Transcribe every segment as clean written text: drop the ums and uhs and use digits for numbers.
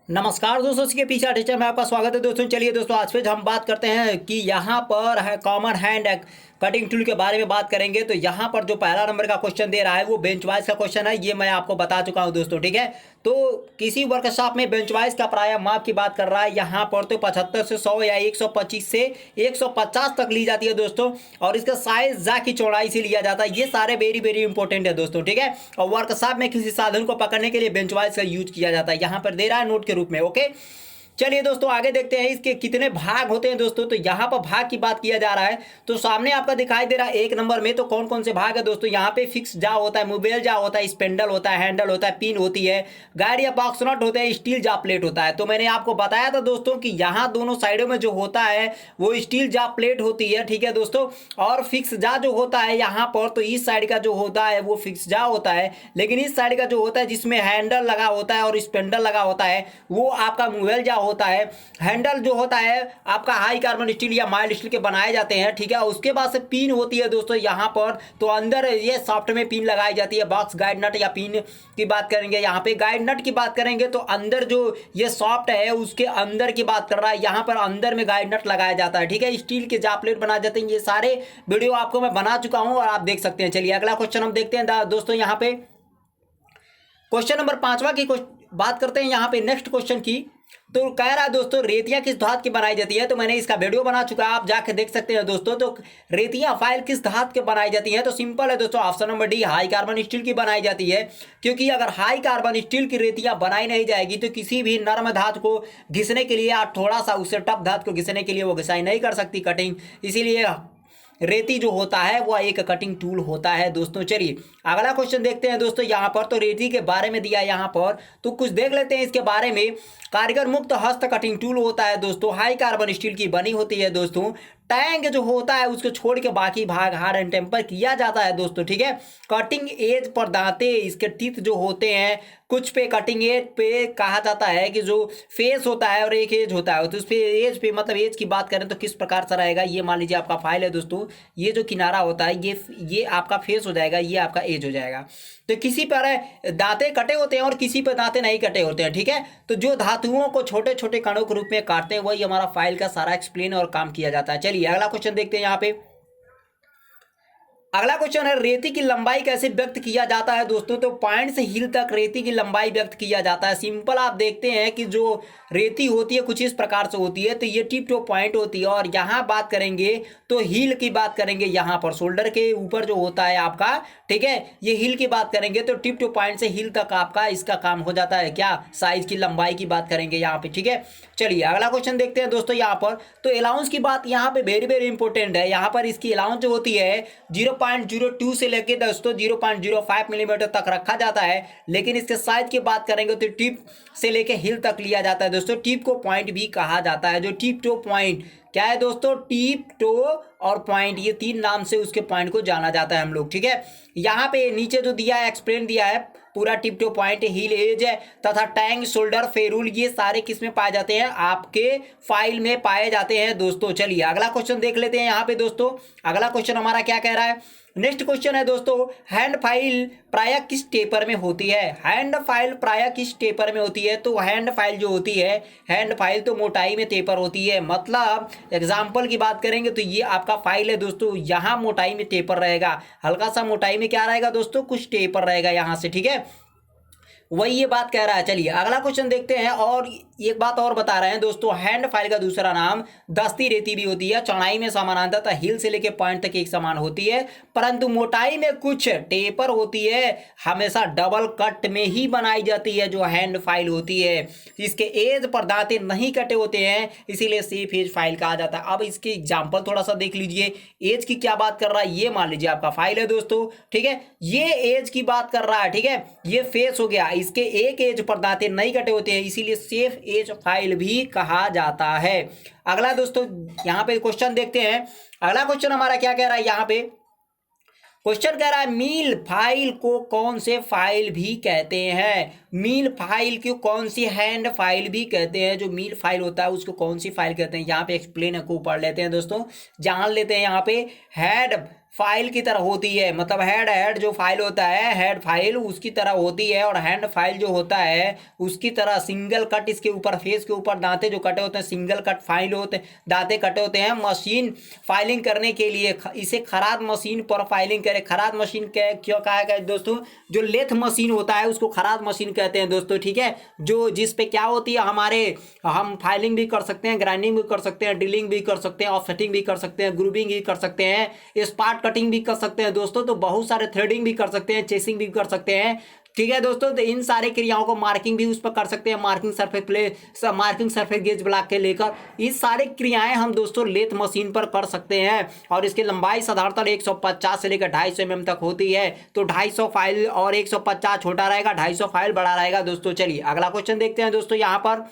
नमस्कार दोस्तों, इसके पीछे टीचर में आपका स्वागत है दोस्तों। चलिए दोस्तों, आज फिर हम बात करते हैं कि यहाँ पर है कॉमन हैंड कटिंग टूल के बारे में बात करेंगे। तो यहाँ पर जो पहला नंबर का क्वेश्चन दे रहा है वो बेंच वाइज का क्वेश्चन है, ये मैं आपको बता चुका हूँ दोस्तों। ठीक है, तो किसी वर्कशॉप में बेंच वाइज का प्राय माप की बात कर रहा है यहाँ पर, तो 75 से 100 या 125 से 150 तक ली जाती है दोस्तों। और इसका साइज जा की चौड़ाई से लिया जाता है। ये सारे वेरी वेरी इंपॉर्टेंट है दोस्तों। ठीक है, और वर्कशॉप में किसी साधन को पकड़ने के लिए बेंच वाइज का यूज किया जाता है, यहाँ पर दे रहा है नोट के रूप में। ओके, चलिए दोस्तों आगे देखते हैं इसके कितने भाग होते हैं दोस्तों। तो यहाँ पर भाग की बात किया जा रहा है, तो सामने आपका दिखाई दे रहा है एक नंबर में। तो कौन कौन से भाग है दोस्तों, यहाँ पे फिक्स जा होता है, मोबाइल जा होता है, स्पेंडल होता है, हैंडल होता है, पिन होती है, गाइड या बॉक्स नट होता है, स्टील जा प्लेट होता है। तो मैंने आपको बताया था दोस्तों कि यहाँ दोनों साइडों में जो होता है वो स्टील जा प्लेट होती है। ठीक है दोस्तों, और फिक्स जा जो होता है यहाँ पर, तो इस साइड का जो होता है वो फिक्स जा होता है, लेकिन इस साइड का जो होता है जिसमें हैंडल लगा होता है और स्पेंडल लगा होता है वो आपका मोबाइल जा होता है। हैंडल जो होता है आपका हाई कार्बन स्टील या माइल्ड स्टील के बनाए जाते हैं। ठीक है, उसके बाद से पिन होती है दोस्तों यहाँ पर, तो अंदर ये सॉफ्ट में पिन लगाई जाती है। बॉक्स गाइड नट या पिन की बात करेंगे, यहाँ पे गाइड नट की बात करेंगे तो अंदर जो ये सॉफ्ट है उसके अंदर की बात कर रहा है, यहाँ पर अंदर में गाइड नट लगाया जाता है। ठीक है, स्टील के जापलेट बनाए जाते हैं। ये सारे वीडियो आपको मैं बना चुका हूँ और आप देख सकते हैं। चलिए अगला क्वेश्चन हम देखते हैं दोस्तों। यहाँ पे क्वेश्चन नंबर 5वां की बात करते हैं यहाँ पे नेक्स्ट क्वेश्चन की। तो कह रहा है दोस्तों रेतियां किस धातु की बनाई जाती है, तो मैंने इसका वीडियो बना चुका है, आप जाके देख सकते हैं दोस्तों। तो रेतियां फाइल किस धातु के बनाई जाती हैं, तो सिंपल है दोस्तों, option number D high carbon steel की बनाई जाती है। क्योंकि अगर हाई कार्बन स्टील की रेतियां बनाई नहीं जाएगी तो किसी भी नर्म धातु को घिसने के लिए, आप थोड़ा सा उससे टफ धातु को घिसने के लिए वो घिसाई नहीं कर सकती कटिंग, इसीलिए रेती जो होता है वो एक कटिंग टूल होता है दोस्तों। चलिए अगला क्वेश्चन देखते हैं दोस्तों। यहाँ पर तो रेती के बारे में दिया है यहाँ पर, तो कुछ देख लेते हैं इसके बारे में। कारीगर मुक्त हस्त कटिंग टूल होता है दोस्तों, हाई कार्बन स्टील की बनी होती है दोस्तों। टैंग जो होता है उसको छोड़ के बाकी भाग हार्ड एंड टेम्पर किया जाता है दोस्तों। ठीक है, कटिंग एज पर दांते, इसके टीथ जो होते हैं, कुछ पे कटिंग एज पे कहा जाता है कि जो फेस होता है और एक एज होता है, तो उस पे एज पे मतलब एज की बात करें तो किस प्रकार से रहेगा, ये मान लीजिए आपका फाइल है दोस्तों, ये जो किनारा होता है ये आपका फेस हो जाएगा, ये आपका एज हो जाएगा। तो किसी पर दांते कटे होते हैं और किसी पर दांते नहीं कटे होते हैं। ठीक है, तो जो धातुओं को छोटे छोटे कणों के रूप में काटते हैं वही हमारा फाइल का सारा एक्सप्लेन और काम किया जाता है। चलिए अगला क्वेश्चन देखते हैं। यहाँ पे अगला क्वेश्चन है रेती की लंबाई कैसे व्यक्त किया जाता है दोस्तों। तो पॉइंट से हील तक रेती की लंबाई व्यक्त किया जाता है। सिंपल आप देखते हैं कि जो रेती होती है कुछ इस प्रकार से होती है, तो ये टिप टॉप पॉइंट होती है। और यहाँ बात करेंगे तो हील की बात करेंगे, यहाँ पर शोल्डर के ऊपर जो होता है आपका, ठीक है, ये हील की बात करेंगे तो टिप टॉप पॉइंट से हील तक आपका इसका काम हो जाता है। क्या साइज की लंबाई की बात करेंगे यहाँ पे। ठीक है, चलिए अगला क्वेश्चन देखते हैं दोस्तों। यहाँ पर तो अलाउंस की बात यहाँ पे वेरी वेरी इंपॉर्टेंट है। यहाँ पर इसकी अलाउंस जो होती है 0.02 से लेके दोस्तों 0.05 मिलीमीटर तक रखा जाता है। लेकिन इसके साइज की बात करेंगे तो टिप से लेके हिल तक लिया जाता है दोस्तों। टिप को पॉइंट भी कहा जाता है। जो टिप टो पॉइंट क्या है दोस्तों, टिप टो और पॉइंट, ये तीन नाम से उसके पॉइंट को जाना जाता है हम लोग। ठीक है, यहाँ पे नीचे जो दिया है एक्सप्लेन दिया है पूरा, tip toe point, heel edge है तथा टैंग, शोल्डर, फेरूल, ये सारे किस में पाए जाते हैं, आपके फाइल में पाए जाते हैं दोस्तों। चलिए अगला क्वेश्चन देख लेते हैं यहाँ पे दोस्तों। अगला क्वेश्चन हमारा क्या कह रहा है, नेक्स्ट क्वेश्चन है दोस्तों, हैंड फाइल प्राय किस टेपर में होती है। हैंड फाइल प्राय किस टेपर में होती है, तो हैंड फाइल जो होती है, हैंड फाइल तो मोटाई में टेपर होती है। मतलब एग्जाम्पल की बात करेंगे तो ये आपका फाइल है दोस्तों, यहाँ मोटाई में टेपर रहेगा, हल्का सा मोटाई में क्या रहेगा दोस्तों, कुछ टेपर रहेगा यहाँ से। ठीक है, वही ये बात कह रहा है। चलिए अगला क्वेश्चन देखते हैं। और एक बात और बता रहे हैं दोस्तों, हैंड फाइल का दूसरा नाम दस्ती रेती भी होती है। चौड़ाई में समानांतर हिल से लेके पॉइंट तक एक समान होती है, परंतु मोटाई में कुछ टेपर होती है। हमेशा डबल कट में ही बनाई जाती है जो हैंड फाइल होती है। इसके एज पर दांते नहीं कटे होते हैं, इसीलिए सेफ एज फाइल कहा जाता है। अब इसके एग्जाम्पल थोड़ा सा देख लीजिए। एज की क्या बात कर रहा है, ये मान लीजिए आपका फाइल है दोस्तों। ठीक है, ये एज की बात कर रहा है। ठीक है, ये फेस हो गया, इसके एक एज पर दांते नहीं कटे होते हैं, इसीलिए सेफ एज फाइल भी कहा जाता है। अगला दोस्तों यहां पे क्वेश्चन देखते हैं। अगला क्वेश्चन हमारा क्या कह रहा है, यहां पे क्वेश्चन कह रहा है मील फाइल को कौन से फाइल भी कहते हैं। मील फाइल को कौन सी हैंड फाइल भी कहते हैं। जो मील फाइल होता है उसको कौन सी फाइल कहते हैं, यहाँ पे एक्सप्लेन को पढ़ लेते हैं दोस्तों, जान लेते हैं। यहाँ पे हेड फाइल की तरह होती है, मतलब हेड जो फाइल होता है हेड फाइल उसकी तरह होती है, और हैंड फाइल जो होता है उसकी तरह सिंगल कट इसके ऊपर फेस के ऊपर दांते जो कटे होते हैं सिंगल कट फाइल होते हैं, दांते कटे होते हैं। मशीन फाइलिंग करने के लिए इसे खराद मशीन पर फाइलिंग करे। खराद मशीन क्यों कहा गया दोस्तों? जो लेथ मशीन होता है उसको खराद मशीन कहते हैं दोस्तों, ठीक है। जो जिस पे क्या होती है हमारे, हम फाइलिंग भी कर सकते हैं, ग्राइंडिंग भी कर सकते हैं, ड्रिलिंग भी कर सकते हैं, ऑफसेटिंग भी कर सकते हैं, ग्रूविंग भी कर सकते हैं, स्पार्ट कटिंग भी कर सकते हैं दोस्तों, तो बहुत सारे थ्रेडिंग भी कर सकते हैं, चेसिंग भी कर सकते हैं, ठीक है दोस्तों। तो इन सारे क्रियाओं को मार्किंग भी उस पर कर सकते हैं, marking surface marking surface gauge block के लेकर ये सारे क्रियाएं हम दोस्तों लेथ मशीन पर कर सकते हैं। और इसकी लंबाई साधारणतः 150 से लेकर 250 mm तक होती है। तो 250 फाइल और 150 छोटा रहेगा, 250 फाइल बड़ा रहेगा दोस्तों। चलिए अगला क्वेश्चन देखते हैं दोस्तों। यहाँ पर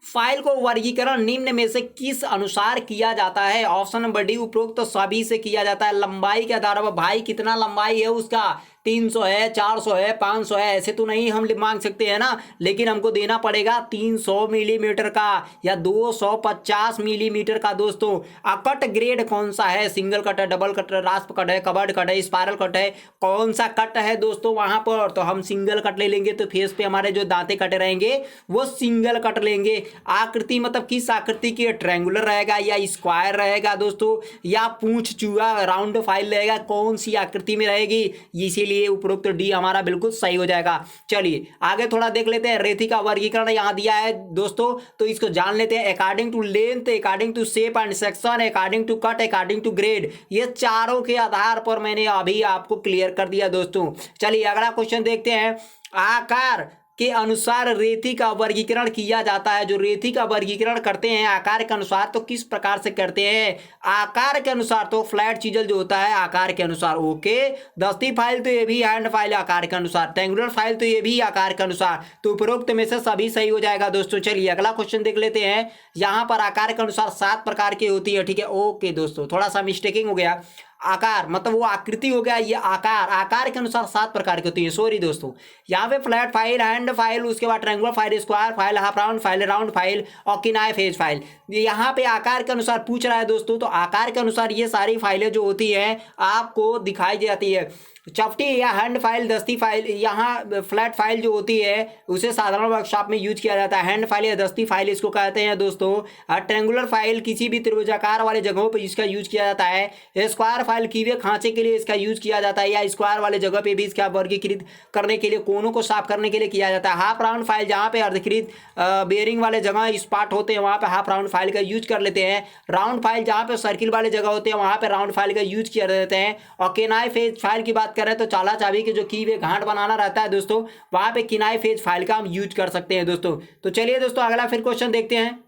फाइल को वर्गीकरण निम्न में से किस अनुसार किया जाता है? ऑप्शन नंबर डी उपरोक्त तो सभी से किया जाता है। लंबाई के आधार पर, भाई कितना लंबाई है उसका, 300 है, 400 है, 500 है, ऐसे तो नहीं हम मांग सकते हैं ना, लेकिन हमको देना पड़ेगा 300 मिलीमीटर का या 250 मिलीमीटर का दोस्तों। कट ग्रेड कौन सा है? सिंगल कट है, डबल कट है, रास्प कट है, कवर्ड कट है, स्पायरल कट है, कौन सा कट है दोस्तों वहां पर? तो हम सिंगल कट ले लेंगे, तो फेस पे हमारे जो दांते कटे रहेंगे वो सिंगल कट लेंगे। आकृति मतलब किस आकृति की? ट्रायंगुलर रहेगा या स्क्वायर रहेगा दोस्तों, या पूंछ चूहा राउंड फाइल रहेगा, कौन सी आकृति में रहेगी? इसीलिए उपरोक्त डी हमारा बिल्कुल सही हो जाएगा। चलिए आगे थोड़ा देख लेते हैं। रेती का वर्गीकरण यहां दिया है दोस्तों, तो इसको जान लेते हैं। According to length, according to shape and section, according to cut, according to grade, ये चारों के आधार पर मैंने अभी आपको क्लियर कर दिया दोस्तों। चलिए अगला क्वेश्चन देखते हैं। आकार के अनुसार रेती का वर्गीकरण किया जाता है। जो रेती का वर्गीकरण करते हैं आकार के अनुसार, तो किस प्रकार से करते हैं? आकार के अनुसार तो फ्लैट चीजल जो होता है आकार के अनुसार, ओके। दस्ती फाइल तो ये भी हैंड फाइल आकार के अनुसार, ट्रायंगुलर फाइल तो ये भी आकार के अनुसार, तो उपरोक्त में से सभी सही हो जाएगा दोस्तों। चलिए अगला क्वेश्चन देख लेते हैं। यहाँ पर आकार के अनुसार 7 प्रकार की होती है, ठीक है, ओके दोस्तों, थोड़ा सा मिस्टेकिंग हो गया। आकार मतलब वो आकृति हो गया, ये आकार के अनुसार 7 प्रकार की होती है, सॉरी दोस्तों। यहाँ पे फ्लैट फाइल, हैंड फाइल, उसके बाद triangular file, square file, half round file और किनाए फेज फाइल। यहाँ पे आकार के अनुसार पूछ रहा है दोस्तों, तो आकार के अनुसार ये सारी फाइलें जो होती हैं आपको दिखाई जाती है। चपटी या हैंड फाइल, दस्ती फाइल, यहाँ फ्लैट फाइल जो होती है उसे साधारण वर्कशॉप में यूज किया जाता है। हैंड फाइल या दस्ती फाइल इसको कहते हैं दोस्तों। ट्रायंगुलर फाइल किसी भी त्रिभुजाकार वाले जगहों पर इसका यूज किया जाता है। स्क्वायर फाइल कीवे खांचे के लिए इसका यूज किया जाता है, या स्क्वायर वाले जगह पे भी इसका वर्गीकृत करने के लिए, कोनों को साफ करने के लिए किया जाता है। हाफ राउंड फाइल जहाँ पे अर्धकृत बेयरिंग वाले जगह स्पॉट होते हैं वहाँ पे हाफ राउंड फाइल का यूज कर लेते हैं। राउंड फाइल जहाँ पे सर्किल वाले जगह होते हैं वहाँ पे राउंड फाइल का यूज किया जाते हैं। और किनाई फेज फाइल की बात करें तो चाला चाबी के जो कीवे घाट बनाना रहता है दोस्तों, वहाँ पे किनाई फेज फाइल का हम यूज कर सकते हैं दोस्तों। तो चलिए दोस्तों अगला फिर क्वेश्चन देखते हैं।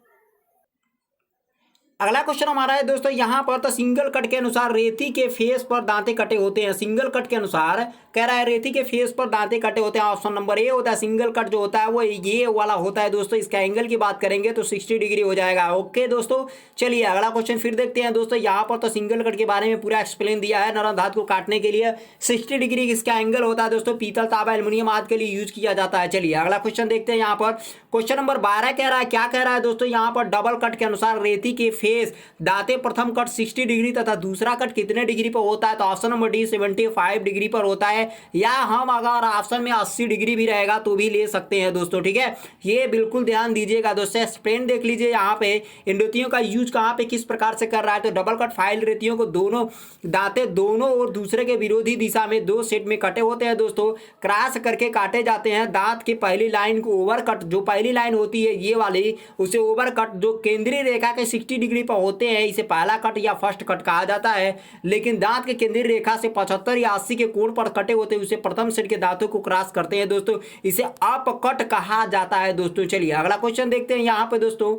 अगला क्वेश्चन हमारा है दोस्तों, यहाँ पर तो सिंगल कट के अनुसार रेती के फेस पर दांते कटे होते हैं। सिंगल कट के अनुसार कह रहा है रेती के फेस पर दांते कटे होते हैं। ऑप्शन नंबर ए होता है। सिंगल कट जो होता है वो ये वाला होता है दोस्तों। इसका एंगल की बात करेंगे तो 60 डिग्री हो जाएगा, ओके दोस्तों। चलिए अगला क्वेश्चन फिर देखते हैं दोस्तों। यहाँ पर तो सिंगल कट के बारे में पूरा एक्सप्लेन दिया है। नरम धातु को काटने के लिए 60 डिग्री इसका एंगल होता है दोस्तों। पीतल, तांबा, एल्युमिनियम आदि के लिए यूज किया जाता है। चलिए अगला क्वेश्चन देखते हैं। यहाँ पर क्वेश्चन नंबर 12 कह रहा है, क्या कह रहा है दोस्तों? यहाँ पर डबल कट के अनुसार रेती के फेस दांते प्रथम कट 60 डिग्री तथा दूसरा कट कितने डिग्री पर होता है? तो ऑप्शन नंबर डी 75 डिग्री पर होता है, या हम अगर ऑप्शन में 80 डिग्री भी रहेगा तो भी ले सकते हैं दोस्तों, ठीक है। ये बिल्कुल ध्यान दीजिएगा दोस्तों। एक्सप्लेन देख लीजिए यहाँ पे इन रेतियों का यूज कहाँ पे किस प्रकार से कर रहा है। तो डबल कट फाइल रेतियों को दोनों दांते दोनों और दूसरे के विरोधी दिशा में 2 सेट में कटे होते हैं दोस्तों। क्रॉस करके काटे जाते हैं। दांत की पहली लाइन को ओवर कट, जो पहली लाइन होती है ये वाली, उसे ओवर कट जो केंद्रीय रेखा के 60 डिग्री पर होते हैं, इसे पहला कट या फर्स्ट कट कहा जाता है। लेकिन दांत के केंद्रीय रेखा से 75 या 80 के कोण पर कटे होते हैं उसे प्रथम सेट के दांतों को क्रॉस करते हैं दोस्तों, इसे अप कट कहा जाता है दोस्तों। चलिए अगला क्वेश्चन देखते हैं यहाँ पे दोस्तों।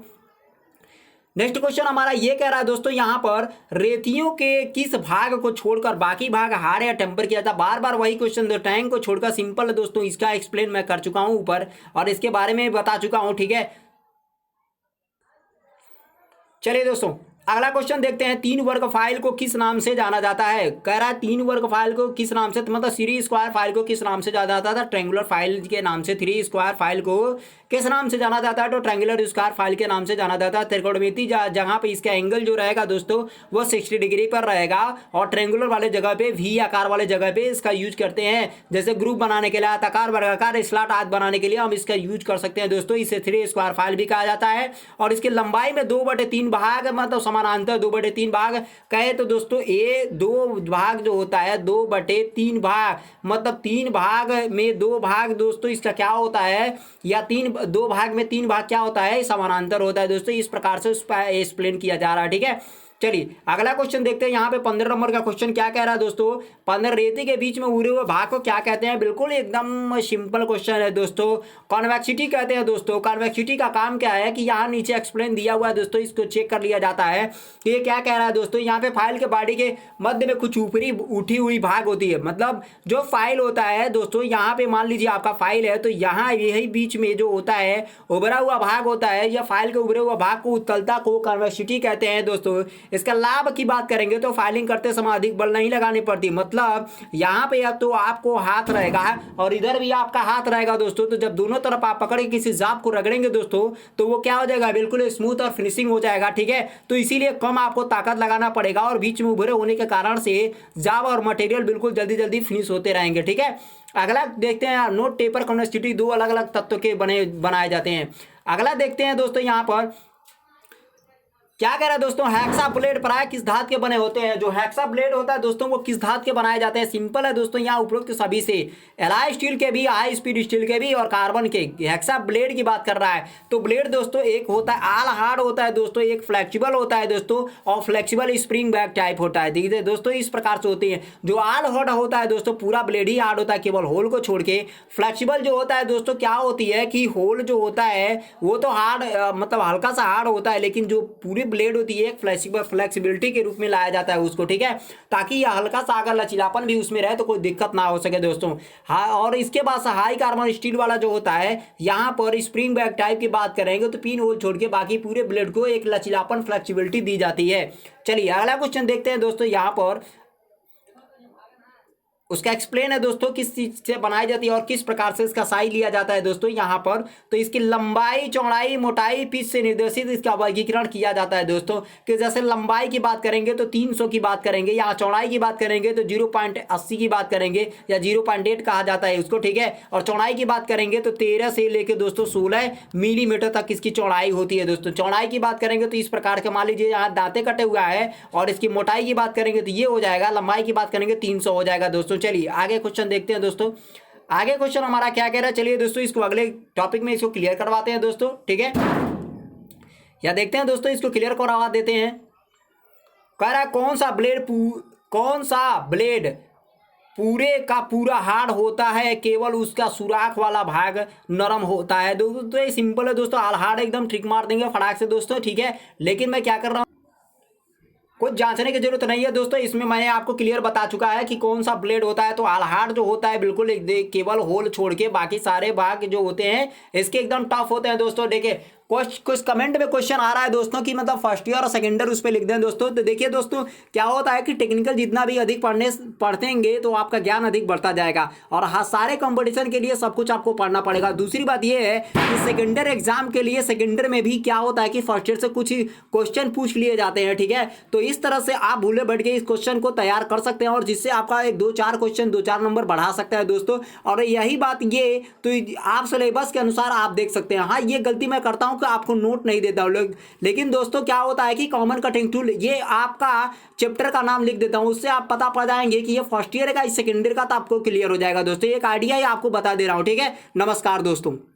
नेक्स्ट क्वेश्चन हमारा ये कह रहा है दोस्तों, यहाँ पर रेतियों के किस भाग को छोड़कर बाकी भाग हार्ड या टेम्पर किया जाता है? बार बार वही क्वेश्चन दो। टैंक को छोड़कर सिंपल है दोस्तों, इसका एक्सप्लेन मैं कर चुका हूं ऊपर और इसके बारे में बता चुका हूं, ठीक है। चलिए दोस्तों अगला क्वेश्चन देखते हैं, 3 वर्ग फाइल को किस नाम से जाना जाता है। कह रहा है 3 वर्ग फाइल को किस नाम से, मतलब 3 स्क्वायर फाइल को किस नाम से जाना जाता था, ट्रायंगुलर फाइल के नाम से। 3 स्क्वायर फाइल को किस नाम से जाना जाता है, तो ट्रायंगुलर स्क्वायर फाइल के नाम से जाना जाता है। त्रिकोणमिति जहां पे इसका एंगल जो रहेगा दोस्तों वो 60 डिग्री पर रहेगा, और ट्रायंगुलर वाले जगह पे, वी आकार वाले जगह पे इसका यूज करते हैं। जैसे ग्रुप बनाने के लिए, आयताकार, वर्गाकार, स्लॉट आदि बनाने के लिए हम इसका यूज कर सकते हैं दोस्तों। इसे 3 स्क्वायर फाइल भी कहा जाता है। और इसकी लंबाई में 2/3 भाग, मतलब समानांतर 2/3 भाग कहे तो दोस्तों ये 2 भाग जो होता है, 2/3 भाग, मतलब 3 भाग में 2 भाग दोस्तों इसका क्या होता है, या 2 भाग में 3 भाग क्या होता है, समानांतर होता है दोस्तों। इस प्रकार से एक्सप्लेन किया जा रहा है, ठीक है। चलिए अगला क्वेश्चन देखते हैं। यहाँ पे 15 नंबर का क्वेश्चन क्या कह रहा है दोस्तों, 15 रेती के बीच में उड़े हुए भाग को क्या कहते हैं। बिल्कुल एकदम सिंपल क्वेश्चन है दोस्तों, कॉन्वेक्सिटी कहते हैं दोस्तों। कॉन्वेक्सिटी का काम क्या है कि यहाँ नीचे एक्सप्लेन दिया हुआ है दोस्तों, इसको चेक कर लिया जाता है कि ये क्या कह रहा है दोस्तों। यहाँ पे फाइल के बॉडी के मध्य में कुछ ऊपरी उठी हुई भाग होती है, मतलब जो फाइल होता है दोस्तों, यहाँ पे मान लीजिए आपका फाइल है, तो यहाँ यही बीच में जो होता है उभरा हुआ भाग होता है, या फाइल के उभरे हुआ भाग को, उत्तलता को कॉन्वेक्सिटी कहते हैं दोस्तों। इसका लाभ की बात करेंगे तो फाइलिंग करते समय अधिक बल नहीं लगानी पड़ती, मतलब यहाँ पे या तो आपको हाथ रहेगा और इधर भी आपका हाथ रहेगा दोस्तों। तो जब दोनों तरफ आप पकड़ के किसी जाप को रगड़ेंगे दोस्तों, तो वो क्या हो जाएगा, बिल्कुल स्मूथ और फिनिशिंग हो जाएगा, ठीक है। तो इसीलिए कम आपको ताकत लगाना पड़ेगा, और बीच में उभरे होने के कारण से जाब और मटेरियल बिल्कुल जल्दी जल्दी फिनिश होते रहेंगे, ठीक है। अगला देखते हैं, नोट टेपर कॉन्वेक्सिटी 2 अलग अलग तत्वों के बनाए जाते हैं। अगला देखते हैं दोस्तों, यहाँ पर क्या कह रहा है दोस्तों, हेक्सा ब्लेड प्राय किस धातु के बने होते हैं। जो हेक्सा ब्लेड होता है दोस्तों वो किस धातु के बनाए जाते हैं। सिंपल है दोस्तों, यहाँ उपरोक्त सभी से, एलॉय स्टील के भी, हाई स्पीड स्टील के भी, और कार्बन के। हेक्सा ब्लेड की बात कर रहा है तो ब्लेड दोस्तों एक होता है आल हार्ड होता है दोस्तों, एक फ्लेक्सिबल होता है दोस्तों, और फ्लेक्सिबल स्प्रिंग बैक टाइप होता है। देखिए दोस्तों इस प्रकार से होती है। जो आल हार्ड होता है दोस्तों पूरा ब्लेड ही हार्ड होता है, केवल होल को छोड़ के। फ्लेक्सिबल जो होता है दोस्तों क्या होती है कि होल जो होता है वो तो हार्ड, मतलब हल्का सा हार्ड होता है, लेकिन जो पूरी ब्लेड होती है फ्लेक्सिबिलिटी के रूप में लाया जाता है उसको, ठीक है, ताकि यह हल्का सा अगर लचीलापन भी उसमें रहे तो कोई दिक्कत ना हो सके दोस्तों। हाँ, और इसके बाद हाई कार्बन स्टील वाला जो होता है, यहाँ पर स्प्रिंग बैक टाइप की बात करेंगे तो पिन होल छोड़ के बाकी पूरे ब्लेड को एक लचीलापन फ्लेक्सिबिलिटी दी जाती है। चलिए अगला क्वेश्चन देखते हैं दोस्तों, यहाँ पर उसका एक्सप्लेन है दोस्तों किस चीज से बनाई जाती है और किस प्रकार से इसका साइज लिया जाता है दोस्तों। यहाँ पर तो इसकी लंबाई, चौड़ाई, मोटाई, पिच से निर्देशित इसका वर्गीकरण किया जाता है दोस्तों। कि जैसे लंबाई की बात करेंगे तो 300 की बात करेंगे, यहाँ चौड़ाई की बात करेंगे तो 0.80 की बात करेंगे, या 0.8 कहा जाता है उसको, ठीक है। और चौड़ाई की बात करेंगे तो 13 से लेकर दोस्तों 16 मिलीमीटर तक इसकी चौड़ाई होती है दोस्तों। चौड़ाई की बात करेंगे तो इस प्रकार के, मान लीजिए यहाँ दांते कटे हुआ है, और इसकी मोटाई की बात करेंगे तो ये हो जाएगा, लंबाई की बात करेंगे 300 हो जाएगा दोस्तों। चलिए आगे क्वेश्चन देखते हैं दोस्तों। आगे क्वेश्चन हमारा क्या कह रहा है, चलिए दोस्तों इसको अगले टॉपिक में इसको क्लियर करवाते हैं दोस्तों, ठीक है। या देखते हैं दोस्तों इसको क्लियर करवा देते हैं। कह रहा है कौन सा ब्लेड पूरे का पूरा हार्ड होता है, केवल उसका सुराख वाला भाग नरम होता है दोस्तों। तो ये सिंपल है दोस्तों, आल हार्ड एकदम ट्रिक मार देंगे फटाक से दोस्तों, ठीक है। लेकिन मैं क्या कर रहा हूँ, कुछ जांचने की जरूरत नहीं है दोस्तों, इसमें मैंने आपको क्लियर बता चुका है कि कौन सा ब्लेड होता है। तो आल हार्ड जो होता है बिल्कुल केवल होल छोड़ के बाकी सारे भाग जो होते हैं इसके एकदम टफ होते हैं दोस्तों। देखिए कुछ कमेंट में क्वेश्चन आ रहा है दोस्तों कि मतलब फर्स्ट ईयर और सेकेंड ईयर उस पर लिख दें दोस्तों। तो देखिए दोस्तों क्या होता है कि टेक्निकल जितना भी अधिक पढ़ेंगे तो आपका ज्ञान अधिक बढ़ता जाएगा, और हाँ सारे कंपटीशन के लिए सब कुछ आपको पढ़ना पड़ेगा। दूसरी बात ये है कि सेकेंड ईयर एग्जाम के लिए सेकेंड ईयर में भी क्या होता है कि फर्स्ट ईयर से कुछ क्वेश्चन पूछ लिए जाते हैं, ठीक है। तो इस तरह से आप भूले बैठ के इस क्वेश्चन को तैयार कर सकते हैं, और जिससे आपका एक 2-4 क्वेश्चन 2-4 नंबर बढ़ा सकता है दोस्तों। और यही बात ये तो आप सिलेबस के अनुसार आप देख सकते हैं। हाँ ये गलती मैं करता हूँ कि आपको नोट नहीं देता हूँ, लेकिन दोस्तों क्या होता है कि कॉमन कटिंग टूल ये आपका चैप्टर का नाम लिख देता हूँ, उससे आप पता पड़ जाएंगे कि ये फर्स्ट ईयर का, इस सेकेंड ईयर का, तो आपको क्लियर हो जाएगा दोस्तों। एक आइडिया ही आपको बता दे रहा हूँ, ठीक है। नमस्कार दोस्तों।